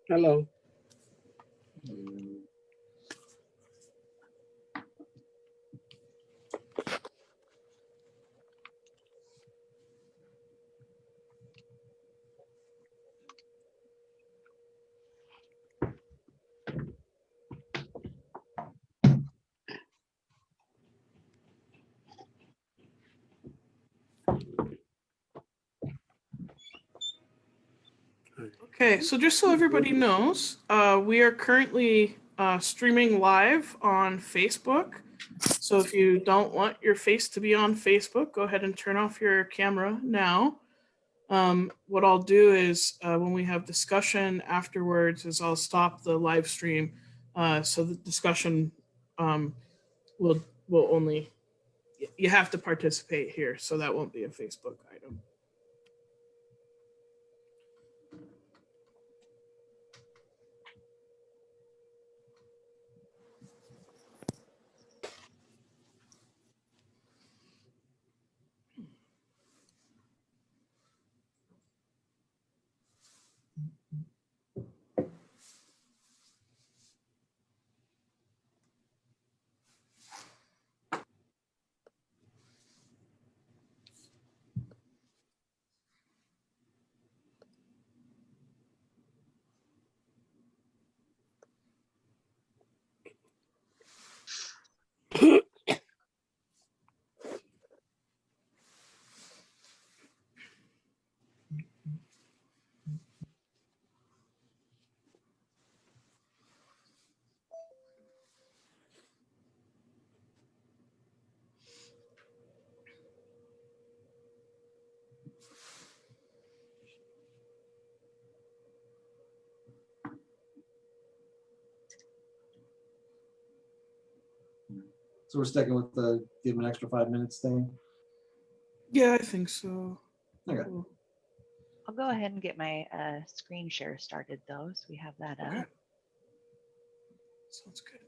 Hello. Okay, so just so everybody knows, we are currently streaming live on Facebook. So if you don't want your face to be on Facebook, go ahead and turn off your camera now. What I'll do is when we have discussion afterwards is I'll stop the live stream so the discussion um, will only, you have to participate here, so that won't be a Facebook item. So we're sticking with the give them an extra 5 minutes thing. Yeah, I think so. Okay. Cool. I'll go ahead and get my screen share started though, so we have that Okay. up. Sounds good.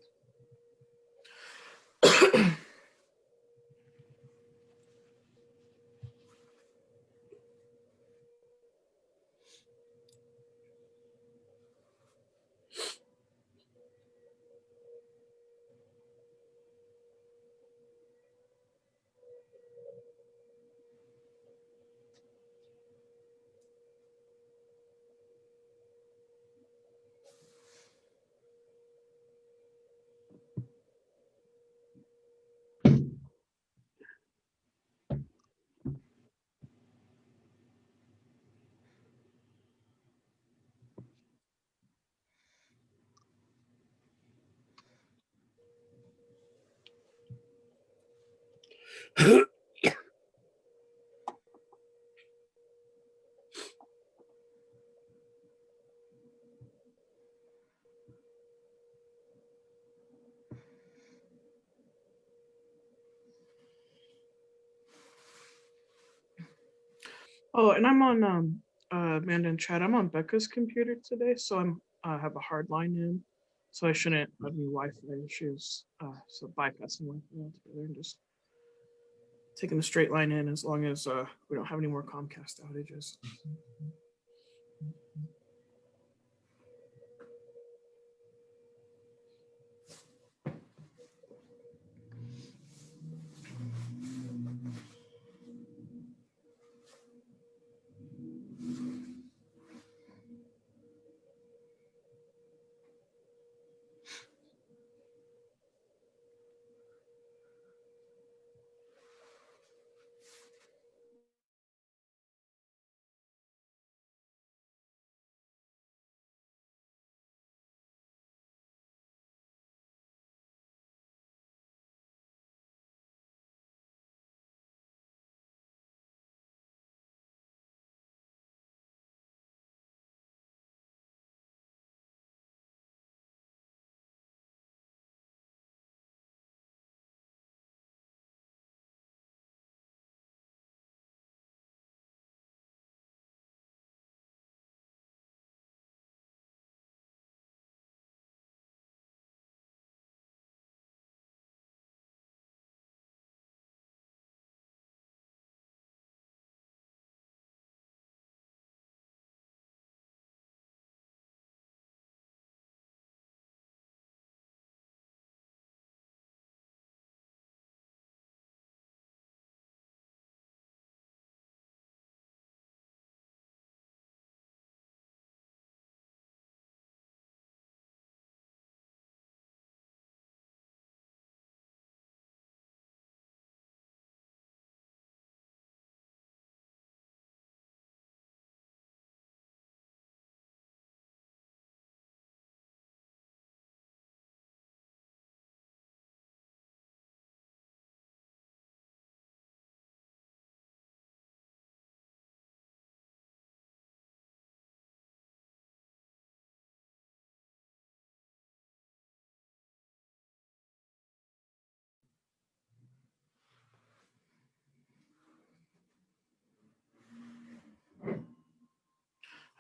Oh, and I'm on Amanda and Chad. I'm on Becca's computer today, so I'm have a hard line in, so I shouldn't have any Wi-Fi issues. So bypassing Wi-Fi altogether and just taking the straight line in as long as we don't have any more Comcast outages.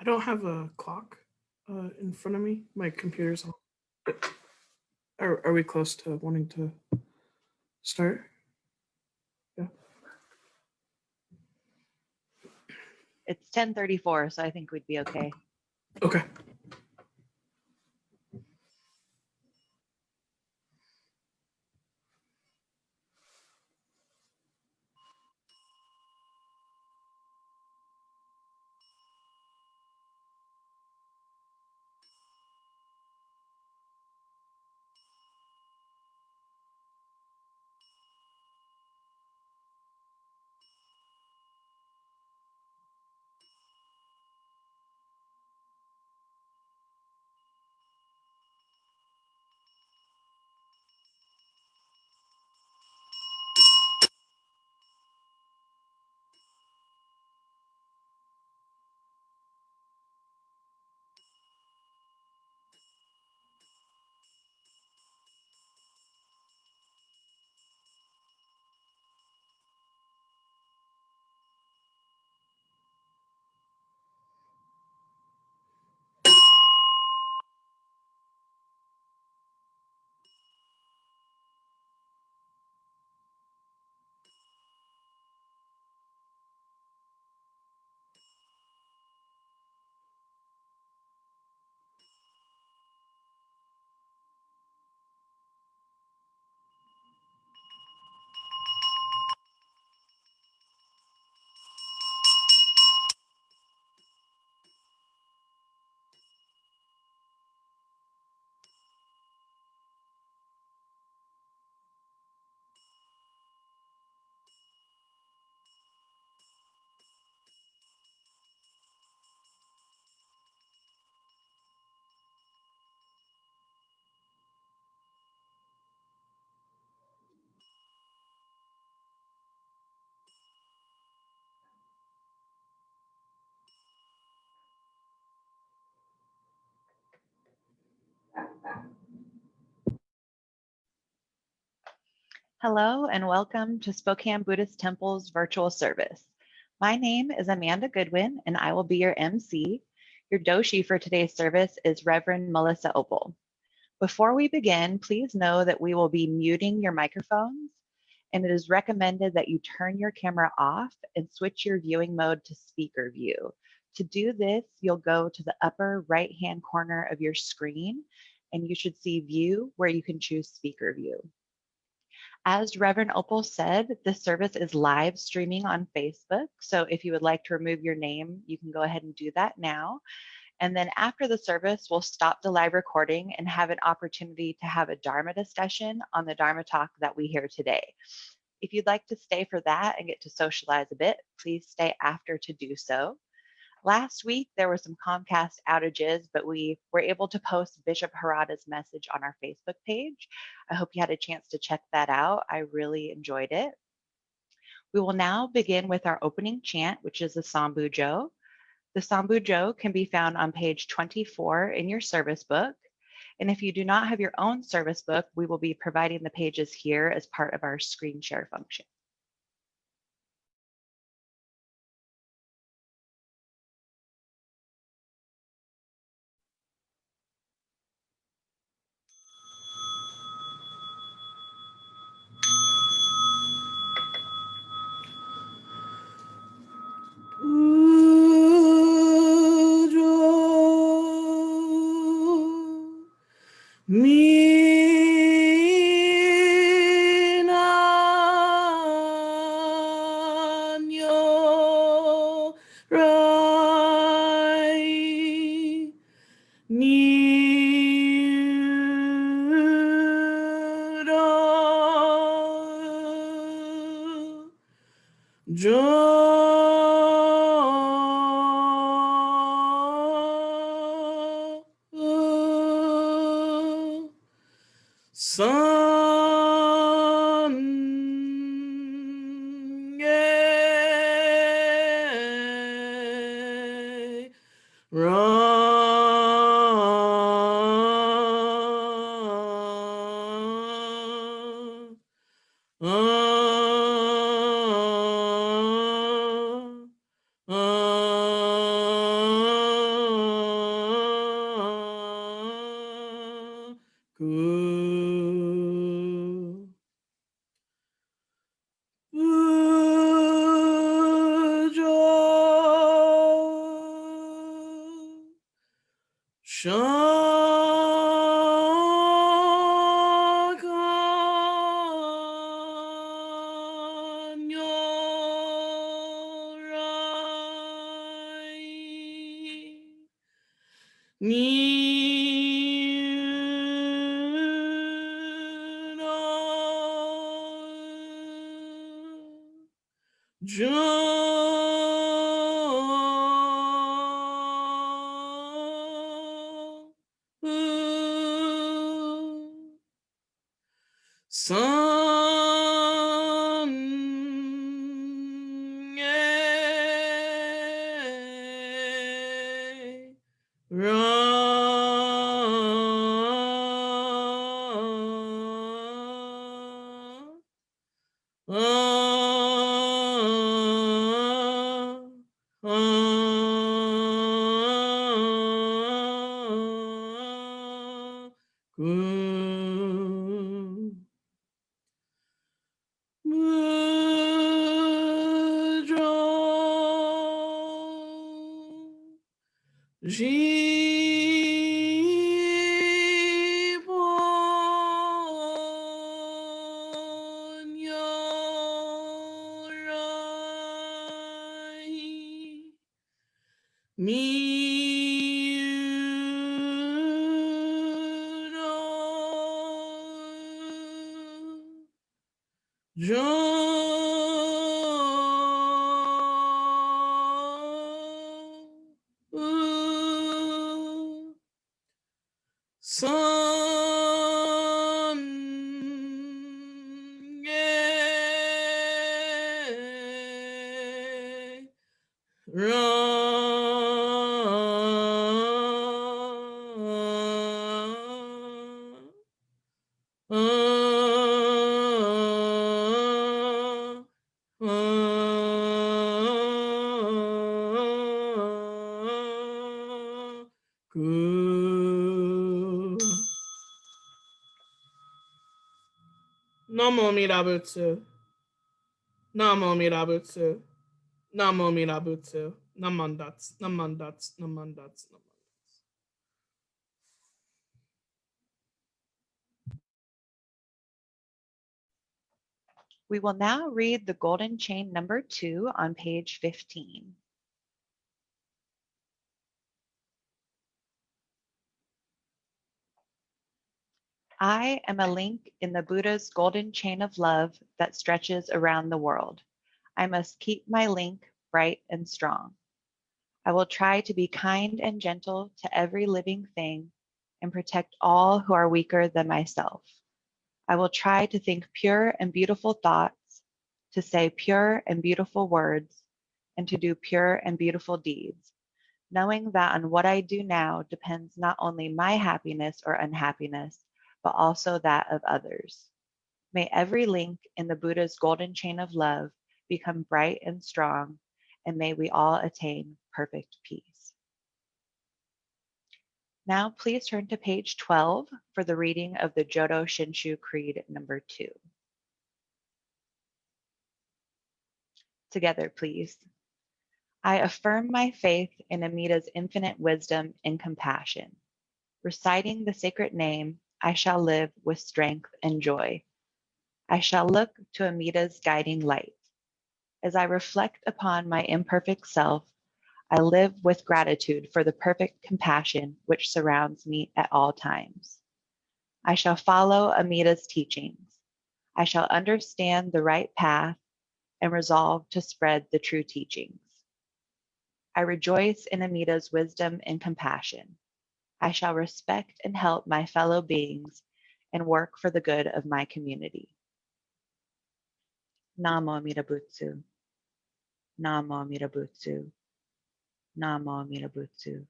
don't have a clock in front of me. My computer's on. Are we close to wanting to start? Yeah. It's 10:34, so I think we'd be okay. Okay. Hello and welcome to Spokane Buddhist Temple's virtual service. My name is Amanda Goodwin and I will be your MC. Your doshi for today's service is Reverend Melissa Opal. Before we begin, please know that we will be muting your microphones and it is recommended that you turn your camera off and switch your viewing mode to speaker view. To do this, you'll go to the upper right-hand corner of your screen and you should see view where you can choose speaker view. As Reverend Opal said, this service is live streaming on Facebook. So if you would like to remove your name, you can go ahead and do that now. And then after the service, we'll stop the live recording and have an opportunity to have a Dharma discussion on the Dharma talk that we hear today. If you'd like to stay for that and get to socialize a bit, please stay after to do so. Last week, there were some Comcast outages, but we were able to post Bishop Harada's message on our Facebook page. I hope you had a chance to check that out. I really enjoyed it. We will now begin with our opening chant, which is the Sambujo. The Sambujo can be found on page 24 in your service book. And if you do not have your own service book, we will be providing the pages here as part of our screen share function. Minanyo Rai Nido Jo Sangye Ra Nyorai Ni San Jibo San Namo Mirabutsu. Namo Mirabutsu. Namo Mirabutsu. Namandats. Namandats. Namandats. Namandats. We will now read the golden chain number 2 on page 15. I am a link in the Buddha's golden chain of love that stretches around the world. I must keep my link bright and strong. I will try to be kind and gentle to every living thing and protect all who are weaker than myself. I will try to think pure and beautiful thoughts, to say pure and beautiful words, and to do pure and beautiful deeds, knowing that on what I do now depends not only my happiness or unhappiness, but also that of others. May every link in the Buddha's golden chain of love become bright and strong, and may we all attain perfect peace. Now please turn to page 12 for the reading of the Jodo Shinshu Creed number 2. Together, please. I affirm my faith in Amita's infinite wisdom and compassion. Reciting the sacred name, I shall live with strength and joy. I shall look to Amita's guiding light. As I reflect upon my imperfect self, I live with gratitude for the perfect compassion which surrounds me at all times. I shall follow Amita's teachings. I shall understand the right path and resolve to spread the true teachings. I rejoice in Amita's wisdom and compassion. I shall respect and help my fellow beings and work for the good of my community. Namo Amida Butsu. Namo Amida Butsu. Namo Amida Butsu.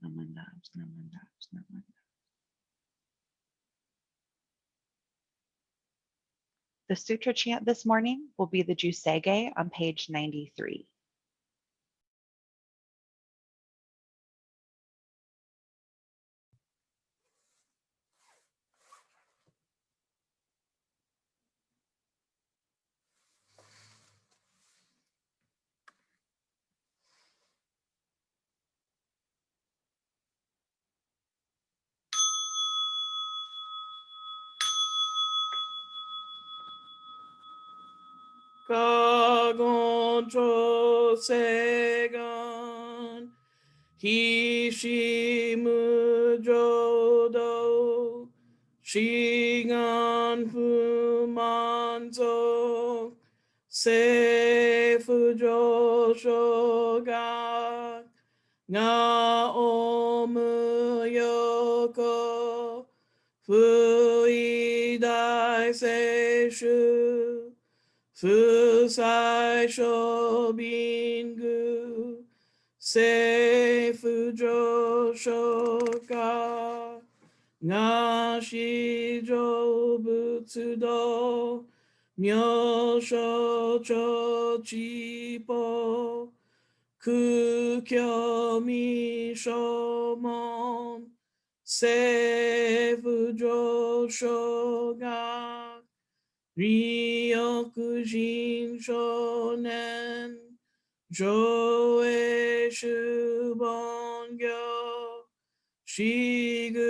Namandabs, namandabs, namandabs. The sutra chant this morning will be the Jusege on page 93. 가곤조 세간 히시무조도 시간 후만족 세프조쇼가 나오무요코 후이다이 세슈 후사이쇼빈구 세프조쇼가 나시조부츠도 묘쇼초지보 극혐이쇼몬 세부조쇼가 리오쿠진쇼넨 조에슈본교 시그무조도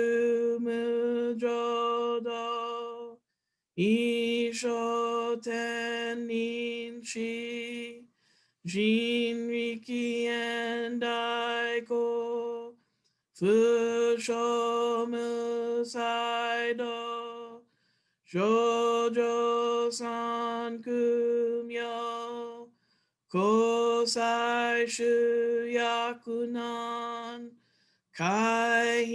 이쇼텐닌시 진리키 엔다이코 부쇼무사이도 조조산금요 고사이슈야쿠난 가이히지에겐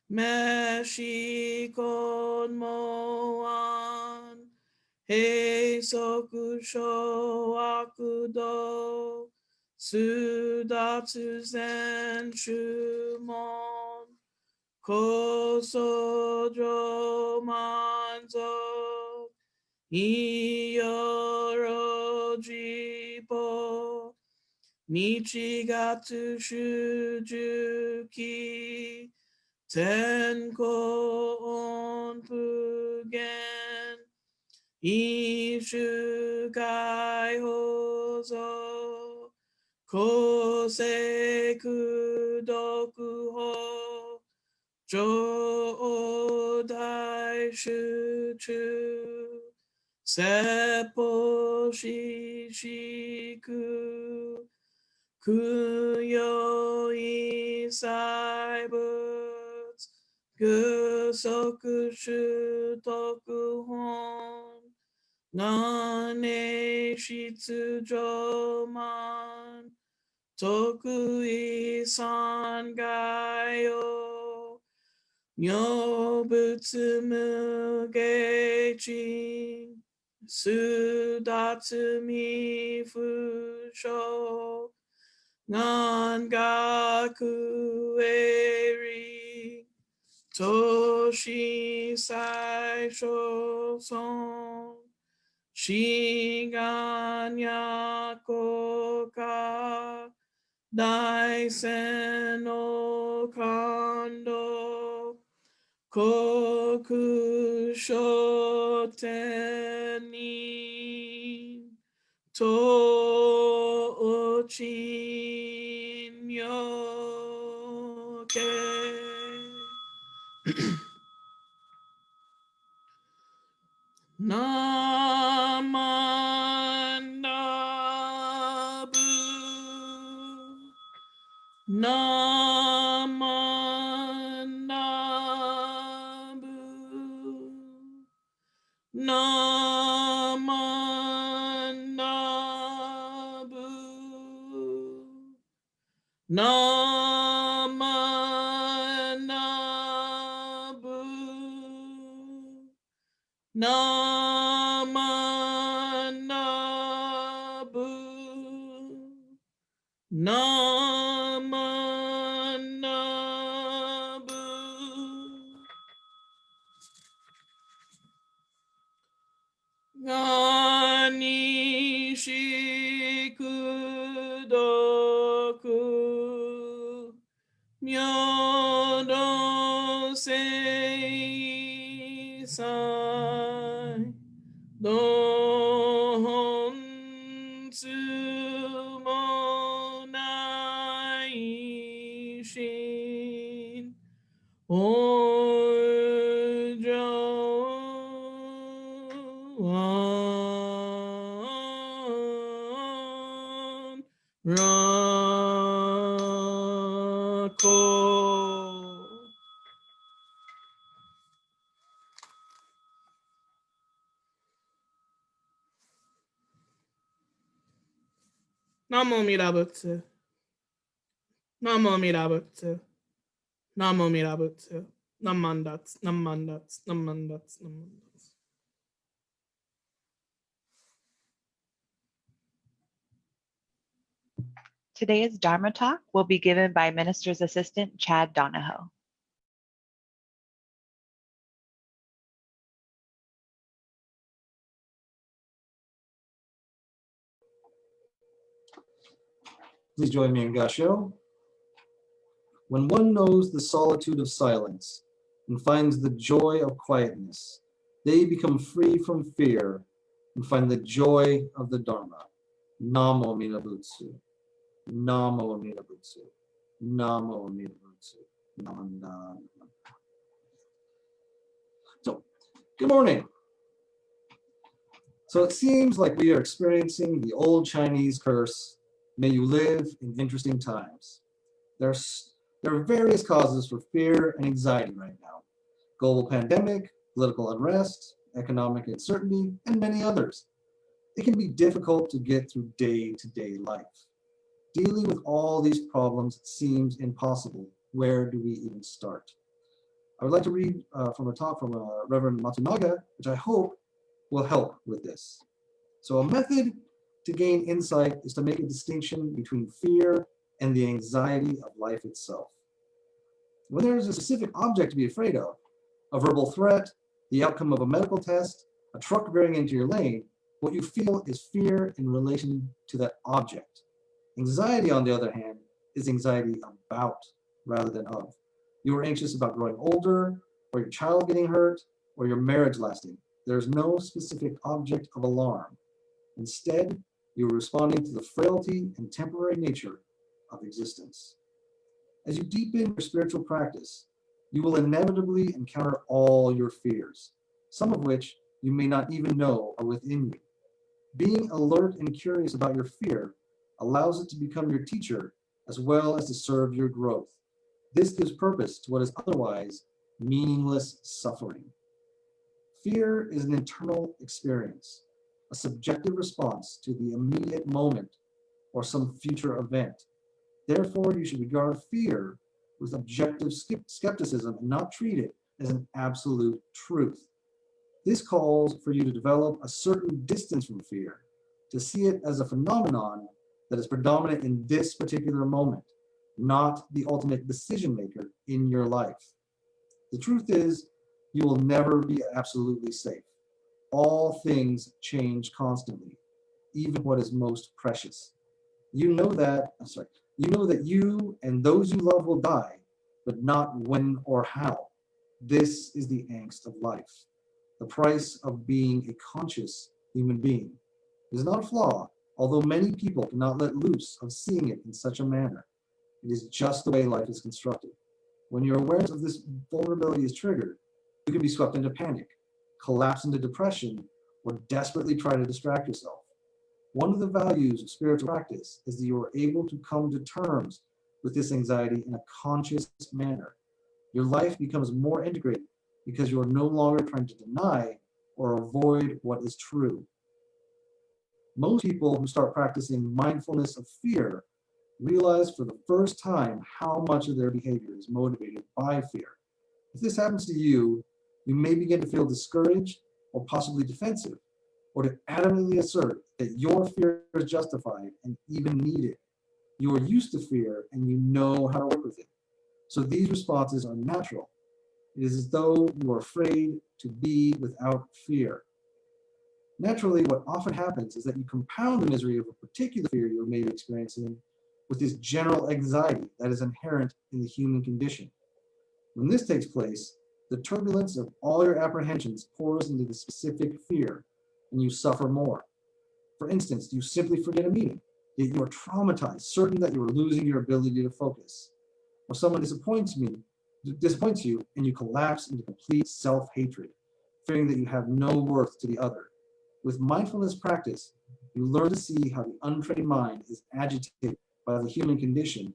메시콘모안 헤이소쿠쇼와쿠도 수다츠센슈몬 고소조만족 이여로지보 니치가츠 슈주키 텐코 온푸겐 이슈가이호소 고세쿠도쿠호 조다이슈추 세포시시쿠 구요이사이부츠 구소쿠슈토쿠혼 나네시츠조만 토쿠이산가요 뇨부츠무게진 수다츠미푸쇼 난가쿠에리 토시사이쇼손 시간야코카 다이센오칸도 코쿠쇼테니 토친요케 나만다부 나만다부 나만다부 나만다부 나만나부 나만나부 가니시쿠도쿠 묘도세이사이 논스모나 Rako. Namo Mirabutsu. Namo Mirabutsu. Namo Mirabutsu. Namandats, namandats, namandats, namandats. Today's Dharma talk will be given by Minister's Assistant Chad Donahoe. Please join me in Gasho. When one knows the solitude of silence and finds the joy of quietness, they become free from fear and find the joy of the Dharma. Namo Minabutsu. Namo Minabutsu. Namo Minabutsu. Namanda. So, good morning. So it seems like we are experiencing the old Chinese curse, may you live in interesting times. There are various causes for fear and anxiety right now. Global pandemic, political unrest, economic uncertainty, and many others. It can be difficult to get through day-to-day life. Dealing with all these problems seems impossible. Where do we even start? I would like to read from a talk from Reverend Matsunaga, which I hope will help with this. So a method to gain insight is to make a distinction between fear and the anxiety of life itself. When there is a specific object to be afraid of, a verbal threat, the outcome of a medical test, a truck veering into your lane, what you feel is fear in relation to that object. Anxiety, on the other hand, is anxiety about rather than of. You are anxious about growing older, or your child getting hurt, or your marriage lasting. There is no specific object of alarm. Instead, you are responding to the frailty and temporary nature of existence. As you deepen your spiritual practice, you will inevitably encounter all your fears, some of which you may not even know are within you. Being alert and curious about your fear allows it to become your teacher as well as to serve your growth. This gives purpose to what is otherwise meaningless suffering. Fear is an internal experience, a subjective response to the immediate moment or some future event. Therefore, you should regard fear with objective skepticism and not treat it as an absolute truth. This calls for you to develop a certain distance from fear, to see it as a phenomenon that is predominant in this particular moment, not the ultimate decision maker in your life. The truth is, you will never be absolutely safe. All things change constantly, even what is most precious. You know that you and those you love will die, but not when or how. This is the angst of life. The price of being a conscious human being. It is not a flaw, although many people cannot let loose of seeing it in such a manner. It is just the way life is constructed. When your awareness of this vulnerability is triggered, you can be swept into panic, collapse into depression, or desperately try to distract yourself. One of the values of spiritual practice is that you are able to come to terms with this anxiety in a conscious manner. Your life becomes more integrated because you are no longer trying to deny or avoid what is true. Most people who start practicing mindfulness of fear realize for the first time how much of their behavior is motivated by fear. If this happens to you, you may begin to feel discouraged or possibly defensive, or to adamantly assert that your fear is justified and even needed. You are used to fear and you know how to work with it. So these responses are natural. It is as though you are afraid to be without fear. Naturally, what often happens is that you compound the misery of a particular fear you may be experiencing with this general anxiety that is inherent in the human condition. When this takes place, the turbulence of all your apprehensions pours into the specific fear, and you suffer more. For instance, you simply forget a meeting, yet you are traumatized, certain that you are losing your ability to focus. Or someone disappoints you, and you collapse into complete self-hatred, fearing that you have no worth to the other. With mindfulness practice, You learn to see how the untrained mind is agitated by the human condition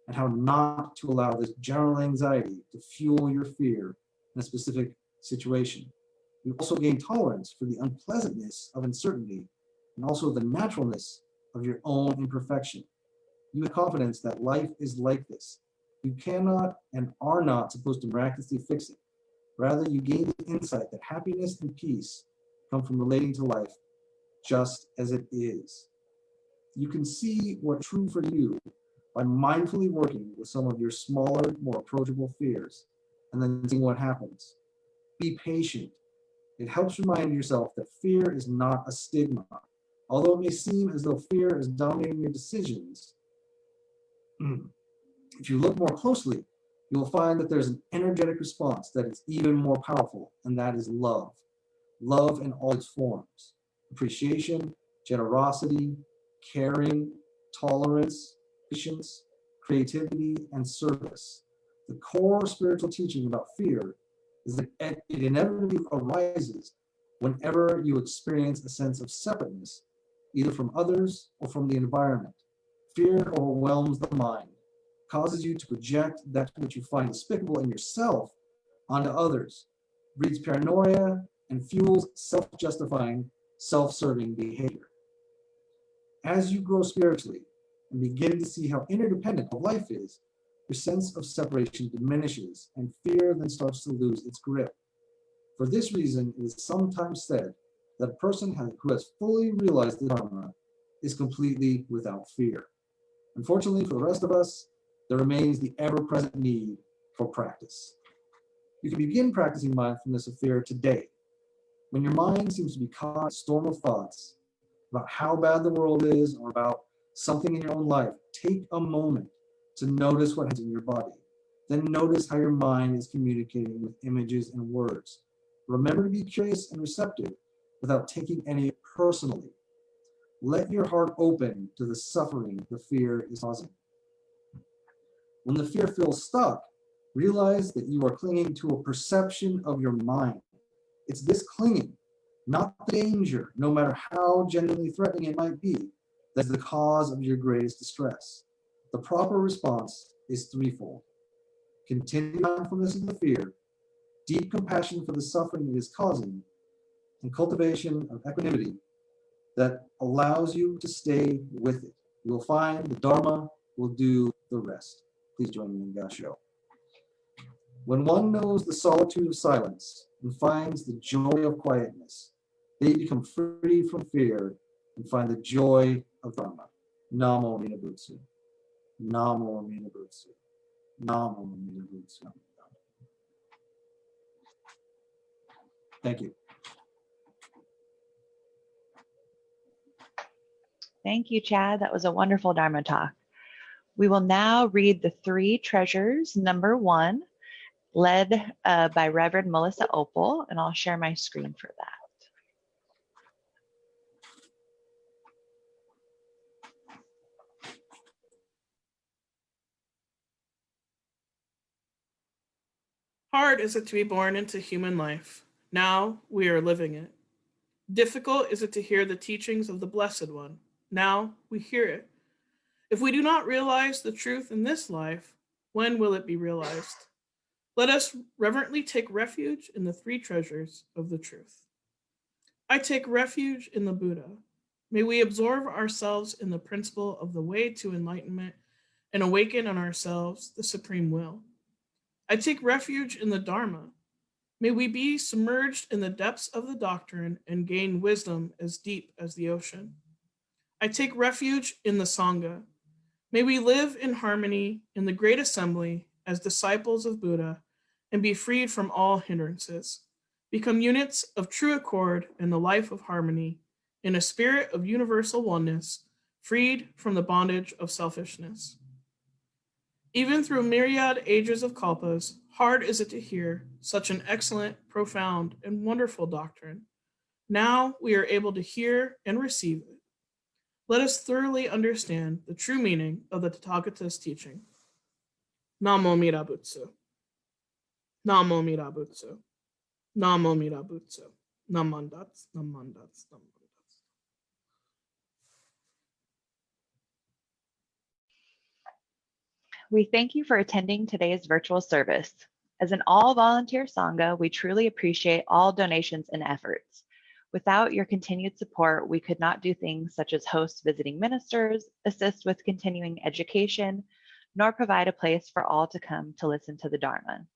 and how not to allow this general anxiety to fuel your fear in a specific situation. You also gain tolerance for the unpleasantness of uncertainty and also the naturalness of your own imperfection. You have confidence that life is like this. You cannot and are not supposed to miraculously fix it. Rather, you gain the insight that happiness and peace come from relating to life just as it is. You can see what's true for you by mindfully working with some of your smaller, more approachable fears, and then seeing what happens. Be patient. It helps remind yourself that fear is not a stigma. Although it may seem as though fear is dominating your decisions, if you look more closely, you will find that there's an energetic response that is even more powerful, and that is love. Love in all its forms: appreciation, generosity, caring, tolerance, patience, creativity, and service. The core spiritual teaching about fear is that it inevitably arises whenever you experience a sense of separateness, either from others or from the environment. Fear overwhelms the mind, causes you to project that which you find despicable in yourself onto others, breeds paranoia, and fuels self-justifying, self-serving behavior. As you grow spiritually and begin to see how interdependent life is, your sense of separation diminishes and fear then starts to lose its grip. For this reason, it is sometimes said that a person who has fully realized the Dharma is completely without fear. Unfortunately, for the rest of us, there remains the ever-present need for practice. You can begin practicing mindfulness of fear today. When your mind seems to be caught in a storm of thoughts about how bad the world is or about something in your own life, take a moment to notice what happens in your body. Then notice how your mind is communicating with images and words. Remember to be curious and receptive without taking any personally. Let your heart open to the suffering the fear is causing. When the fear feels stuck, realize that you are clinging to a perception of your mind. It's this clinging, not the danger, no matter how genuinely threatening it might be, that's the cause of your greatest distress. The proper response is threefold: continued mindfulness of the fear, deep compassion for the suffering it is causing, and cultivation of equanimity that allows you to stay with it. You will find the Dharma will do the rest. Please join me in Gasho. When one knows the solitude of silence and finds the joy of quietness, they become free from fear and find the joy of Dharma. Namo Amida Butsu. Namo Amida Butsu. Namo Amida Butsu. Thank you. Thank you, Chad. That was a wonderful Dharma talk. We will now read the three treasures, number 1, led by Reverend Melissa Opal, and I'll share my screen for that. Hard is it to be born into human life. Now we are living it. Difficult is it to hear the teachings of the Blessed One. Now we hear it. If we do not realize the truth in this life, when will it be realized? Let us reverently take refuge in the three treasures of the truth. I take refuge in the Buddha. May we absorb ourselves in the principle of the way to enlightenment and awaken in ourselves the supreme will. I take refuge in the Dharma. May we be submerged in the depths of the doctrine and gain wisdom as deep as the ocean. I take refuge in the Sangha. May we live in harmony in the great assembly as disciples of Buddha and be freed from all hindrances, become units of true accord in the life of harmony, in a spirit of universal oneness, freed from the bondage of selfishness. Even through myriad ages of kalpas, hard is it to hear such an excellent, profound, and wonderful doctrine. Now we are able to hear and receive it. Let us thoroughly understand the true meaning of the Tathagata's teaching. Namo Mirabutsu. Namo Mirabutsu. Namo Mirabutsu. Namandats, namandats, namandats. We thank you for attending today's virtual service. As an all-volunteer Sangha, we truly appreciate all donations and efforts. Without your continued support, we could not do things such as host visiting ministers, assist with continuing education, nor provide a place for all to come to listen to the Dharma.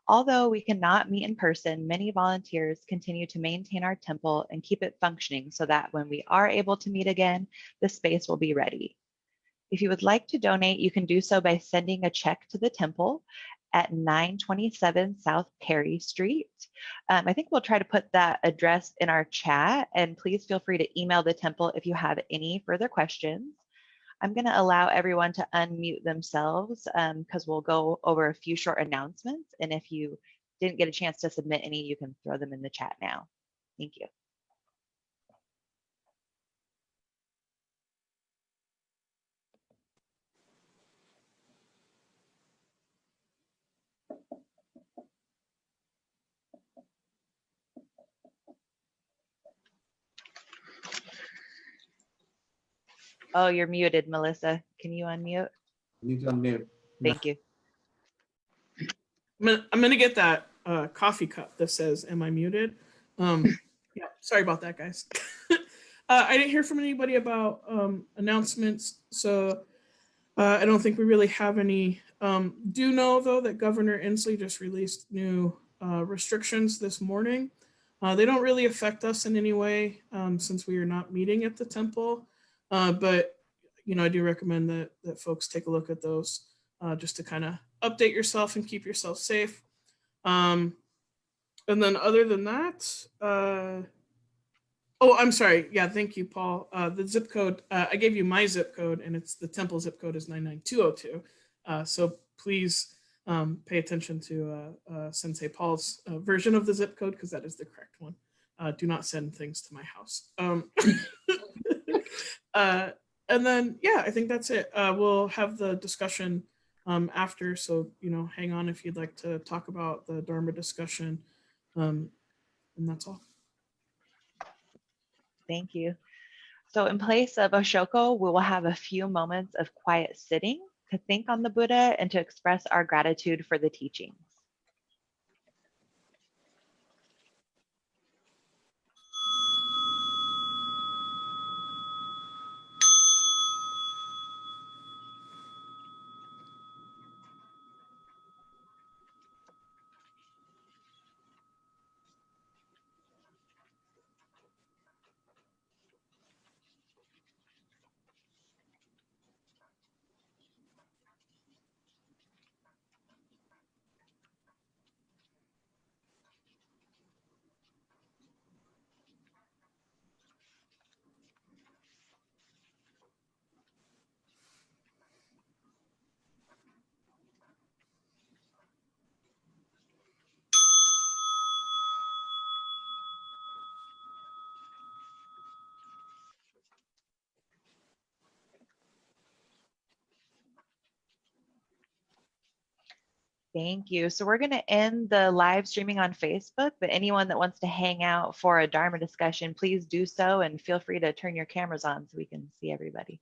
Although we cannot meet in person, many volunteers continue to maintain our temple and keep it functioning so that when we are able to meet again, the space will be ready. If you would like to donate, you can do so by sending a check to the temple at 927 South Perry Street. I think we'll try to put that address in our chat, and please feel free to email the temple if you have any further questions. I'm going to allow everyone to unmute themselves because we'll go over a few short announcements. And if you didn't get a chance to submit any, you can throw them in the chat now. Thank you. Oh, you're muted, Melissa. Can you unmute? You need to unmute. Thank you. I'm gonna get that coffee cup that says, "Am I muted?" Yeah, sorry about that, guys. I didn't hear from anybody about announcements, so I don't think we really have any. Do know though that Governor Inslee just released new restrictions this morning. They don't really affect us in any way since we are not meeting at the temple, but I do recommend that folks take a look at those just to kind of update yourself and keep yourself safe. And then other than that, oh, I'm sorry. Yeah, thank you, Paul. The zip code, I gave you my zip code, and it's the temple zip code is 99202. So please pay attention to Sensei Paul's version of the zip code because that is the correct one. Do not send things to my house. And then, yeah, I think that's it. We'll have the discussion after. So, hang on if you'd like to talk about the Dharma discussion. And that's all. Thank you. So in place of Ashoko, we will have a few moments of quiet sitting to think on the Buddha and to express our gratitude for the teachings. Thank you. So we're going to end the live streaming on Facebook, but anyone that wants to hang out for a Dharma discussion, please do so and feel free to turn your cameras on so we can see everybody.